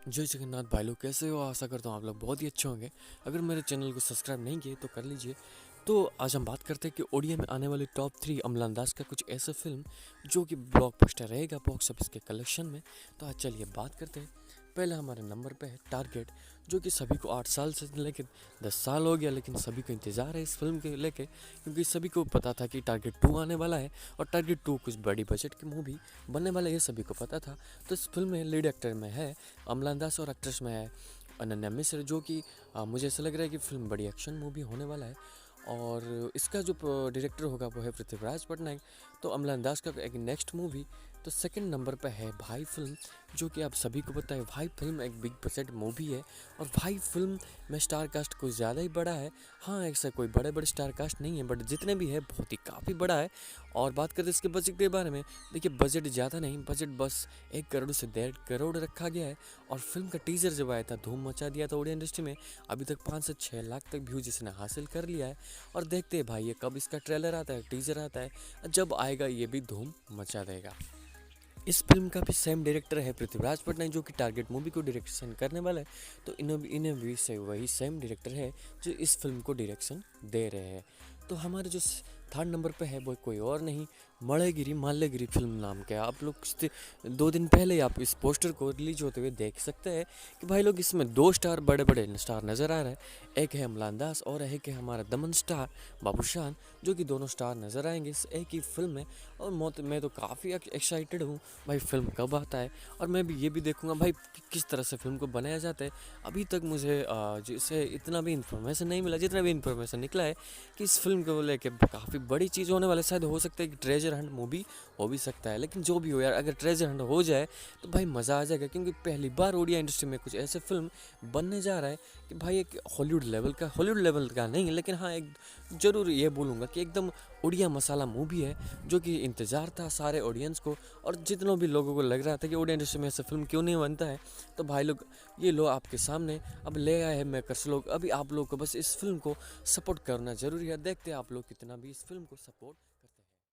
जय जगन्नाथ भाई लोग, कैसे हो? आशा करता हूँ आप लोग बहुत ही अच्छे होंगे। अगर मेरे चैनल को सब्सक्राइब नहीं किए तो कर लीजिए। तो आज हम बात करते हैं कि ओडिया में आने वाली टॉप 3 अमलान दास का कुछ ऐसा फिल्म जो कि ब्लॉकबस्टर रहेगा बॉक्स ऑफिस के कलेक्शन में। तो आज चलिए बात करते हैं। पहले हमारे नंबर पे है टारगेट, जो कि सभी को 8 साल से लेकर 10 साल हो गया, लेकिन सभी को इंतज़ार है इस फिल्म के लेके, क्योंकि सभी को पता था कि टारगेट 2 आने वाला है और टारगेट 2 कुछ बड़ी बजट की मूवी बनने वाला है, ये सभी को पता था। तो इस फिल्म में लीड एक्टर में है अमलान दास और एक्ट्रेस में है अनन्या मिश्र, जो कि मुझे ऐसा लग रहा है कि फिल्म बड़ी एक्शन मूवी होने वाला है। और इसका जो डायरेक्टर होगा वो है पृथ्वीराज पटनायक। तो अमलान दास का एक नेक्स्ट मूवी तो सेकंड नंबर पे है भाई फिल्म, जो कि आप सभी को पता है भाई फिल्म एक बिग बजट मूवी है। और भाई फिल्म में स्टार कास्ट कुछ ज़्यादा ही बड़ा है। हाँ, ऐसा कोई बड़े बड़े स्टार कास्ट नहीं है, बट जितने भी है बहुत ही काफ़ी बड़ा है। और बात करें इसके बजट के बारे में, देखिए बजट ज़्यादा नहीं, बजट बस 1 करोड़ से 1.5 करोड़ रखा गया है। और फिल्म का टीजर जब आया था धूम मचा दिया था ओडिया इंडस्ट्री में। अभी तक 5 से 6 लाख तक व्यूज इसने हासिल कर लिया है। और देखते हैं भाई ये कब इसका ट्रेलर आता है, टीजर आता है, जब आएगा ये भी धूम मचा देगा। इस फिल्म का भी सेम डायरेक्टर है पृथ्वीराज पटनायक, जो कि टारगेट मूवी को डायरेक्शन करने वाला है। तो इन्हें भी से वही सेम डायरेक्टर है जो इस फिल्म को डायरेक्शन दे रहे हैं। तो हमारे जो थर्ड नंबर पे है वो कोई और नहीं, मड़ेगिरी माल्यगिरी फिल्म नाम का है। आप लोग 2 दिन पहले ही आप इस पोस्टर को रिलीज होते हुए देख सकते हैं कि भाई लोग इसमें 2 स्टार बड़े बड़े स्टार नज़र आ रहे हैं। एक है अमलान दास और एक है हमारा दमन स्टार बाबूशान, जो कि दोनों स्टार नज़र आएंगे इस एक ही फिल्म में। और मैं तो काफ़ी एक्साइटेड हूँ भाई फिल्म कब आता है। और मैं भी ये भी देखूंगा भाई किस तरह से फिल्म को बनाया जाता है। अभी तक मुझे जिसे इतना भी इन्फॉर्मेशन नहीं मिला, जितना भी इन्फॉर्मेशन निकला है कि इस फिल्म को लेके काफ़ी बड़ी चीज़ होने वाला है। शायद हो सकता है कि ट्रेजर हंट मूवी हो भी सकता है, लेकिन जो भी हो यार, अगर ट्रेजर हंट हो जाए तो भाई मज़ा आ जाएगा, क्योंकि पहली बार ओडिया इंडस्ट्री में कुछ ऐसे फिल्म बनने जा रहा है कि भाई एक हॉलीवुड लेवल का नहीं, लेकिन हाँ एक ज़रूर ये बोलूँगा कि एकदम उड़िया मसाला मूवी है, जो कि इंतज़ार था सारे ऑडियंस को। और जितनों भी लोगों को लग रहा था कि ओडिया इंडस्ट्री में ऐसा फिल्म क्यों नहीं बनता है, तो भाई लोग ये लो आपके सामने अब ले आए हैं मेकर्स लोग। अभी आप लोग को बस इस फिल्म को सपोर्ट करना ज़रूरी है। देखते हैं आप लोग कितना भी इस फिल्म को सपोर्ट